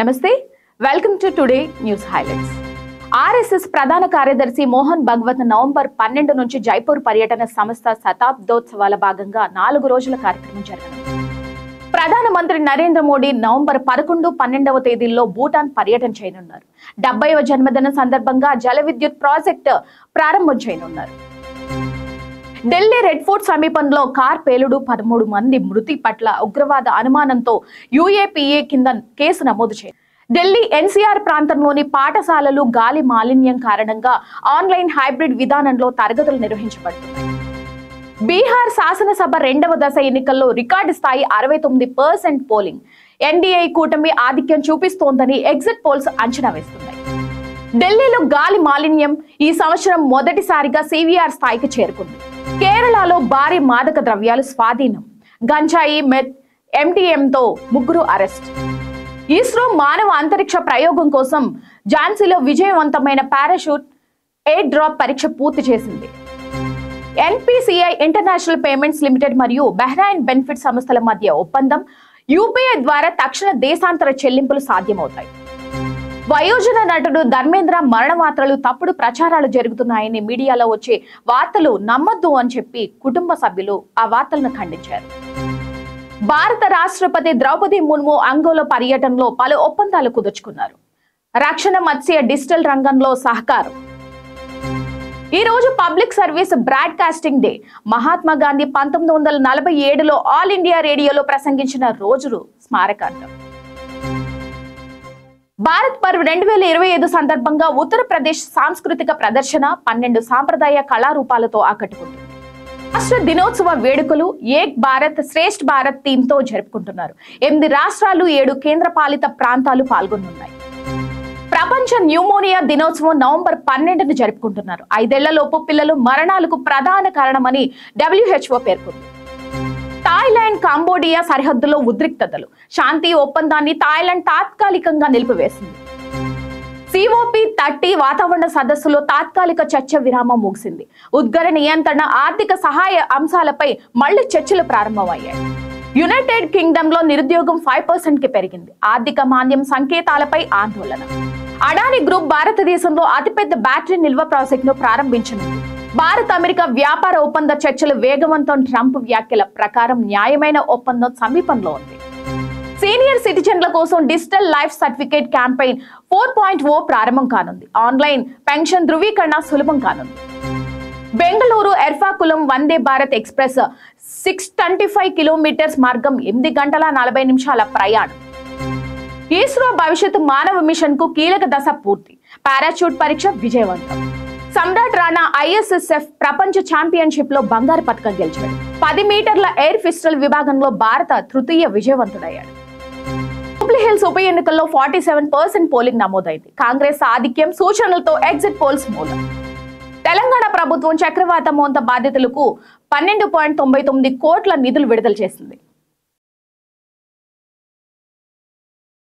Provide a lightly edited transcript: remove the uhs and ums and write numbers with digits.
నమస్తే, welcome to today news highlights. RSS ప్రధాన కార్యదర్శి మోహన్ భగవత్ నవంబర్ 12 నుంచి జైపూర్ పర్యటన సంస్థ శతాబ్దోత్సవాల భాగంగా 4 రోజుల కార్యక్రమం జరగనుంది. ప్రధానమంత్రి నరేంద్ర మోడీ నవంబర్ 11, 12వ తేదీల్లో భూటాన్ పర్యటన చేయనున్నారు. 70వ జన్మదిన సందర్భంగా జల విద్యుత్ ప్రాజెక్టు ప్రారంభం చేయనున్నారు. ఢిల్లీ రెడ్ ఫోర్ట్ సమీపంలో కార్ పేలుడు 13 మంది మృతి పట్ల ఉగ్రవాద అనుమానంతో యూఏపీఏ కింద కేసు నమోదు చేశారు. ఢిల్లీ ఎన్సీఆర్ ప్రాంతంలోని పాఠశాలలు గాలి మాలిన్యం కారణంగా ఆన్లైన్ హైబ్రిడ్ విధానంలో తరగతులు నిర్వహించబడుతున్నాయి. బీహార్ శాసనసభ 2వ దశ ఎన్నికల్లో రికార్డు స్థాయి 69% పోలింగ్. ఎన్డీఏ కూటమి ఆధిక్యం చూపిస్తోందని ఎగ్జిట్ పోల్స్ అంచనా వేస్తున్నాయి. ఢిల్లీలో గాలి మాలిన్యం ఈ సంవత్సరం మొదటిసారిగా సివిఆర్ స్థాయికి చేరుకుంది. కేరళలో భారీ మాదక ద్రవ్యాలు స్వాధీనం. గంజాయి, మెత్, ఎంటీఎంతో 3 అరెస్ట్. ఇస్రో మానవ అంతరిక్ష ప్రయోగం కోసం ఝాన్సీలో విజయవంతమైన పారాషూట్ ఎయిర్ డ్రాప్ పరీక్ష పూర్తి చేసింది. ఎన్పీసీఐ ఇంటర్నేషనల్ పేమెంట్స్ లిమిటెడ్ మరియు బహ్రైన్ బెనిఫిట్ సంస్థల మధ్య ఒప్పందం. యూపీఐ ద్వారా తక్షణ దేశాంతర చెల్లింపులు సాధ్యమవుతాయి. వయోజన నటుడు ధర్మేంద్ర మరణ వార్తలు తప్పుడు ప్రచారాలు జరుగుతున్నాయని మీడియాలో వచ్చే వార్తలు నమ్మొద్దు అని చెప్పి కుటుంబ సభ్యులు ఆ వార్తలను ఖండించారు. భారత రాష్ట్రపతి ద్రౌపది ముర్ము అంగోలా పర్యటనలో పలు ఒప్పందాలు కుదుర్చుకున్నారు. రక్షణ, మత్స్య, డిజిటల్ రంగంలో సహకారం. ఈ రోజు public service broadcasting day. Mahatma Gandhi 1947లో ఆల్ ఇండియా రేడియోలో ప్రసంగించిన రోజులు స్మారకార్థం. భారత్ పర్వ్ 2025 సందర్భంగా ఉత్తరప్రదేశ్ సాంస్కృతిక ప్రదర్శన 12 సాంప్రదాయ కళారూపాలతో ఆకట్టుకుంటుంది. రాష్ట్ర దినోత్సవ వేడుకలు ఏక్ భారత్ శ్రేష్ఠ భారత్ థీమ్ తో జరుపుకుంటున్నారు. 8 రాష్ట్రాలు, 7 కేంద్రపాలిత ప్రాంతాలు పాల్గొనున్నాయి. ప్రపంచ న్యూమోనియా దినోత్సవం నవంబర్ 12న జరుపుకుంటున్నారు. 5 ఏళ్లలోపు పిల్లలు మరణాలకు ప్రధాన కారణమని WHO పేర్కొంది. థాయిలాండ్, కంబోడియా సరిహద్దులో ఉద్రిక్తతలు. శాంతి ఒప్పందాన్ని థాయిలాండ్ తాత్కాలికంగా నిలిపివేసింది. COP30 వాతావరణ సదస్సులో తాత్కాలిక చర్చ విరామం ముగిసింది. ఉద్గార నియంత్రణ, ఆర్థిక సహాయ అంశాలపై మళ్లీ చర్చలు ప్రారంభమయ్యాయి. యునైటెడ్ కింగ్డమ్ లో నిరుద్యోగం 5% కి పెరిగింది. ఆర్థిక మాంద్యం సంకేతాలపై ఆందోళన. అడానీ గ్రూప్ భారతదేశంలో అతిపెద్ద బ్యాటరీ నిల్వ ప్రాజెక్టును ప్రారంభించనుంది. భారత్ అమెరికా వ్యాపార ఒప్పంద చర్చలు వేగవంతం. ట్రంప్ వ్యాఖ్యల ప్రకారం న్యాయమైన ఒప్పందం సమీపంలో ఉంది. సీనియర్ సిటిజన్ల కోసం డిజిటల్ లైఫ్ సర్టిఫికేట్ క్యాంపెయిన్ 4.0 ప్రారంభం కానుంది. ఆన్లైన్ పెన్షన్ ధృవీకరణ సులభం కానుంది. బెంగళూరు ఎర్ఫాకులం వందే భారత్ ఎక్స్ప్రెస్ 625 కిలోమీటర్స్ మార్గం 8 గంటల 40 నిమిషాల ప్రయాణం. ఇస్రో భవిష్యత్తు మానవ మిషన్ కు కీలక దశ పూర్తి. పారాచూట్ పరీక్ష విజయవంతం. సమ్రాట్ రాణా ISSF ప్రపంచ ఛాంపియన్షిప్ లో బంగారు పతకం గెలిచాడు. 10 మీటర్ల ఎయిర్ పిస్టల్ విభాగంలో భారత తృతీయ విజయవంతుడయ్యాడు. జూబ్లీహిల్స్ ఉప ఎన్నికల్లో 47% పోలింగ్ నమోదైంది. కాంగ్రెస్ ఆధిక్యం, సూచనలతో ఎగ్జిట్ పోల్స్ మూలం. తెలంగాణ ప్రభుత్వం చక్రవాత మోంత బాధితులకు 12.99 కోట్ల నిధులు విడుదల చేసింది.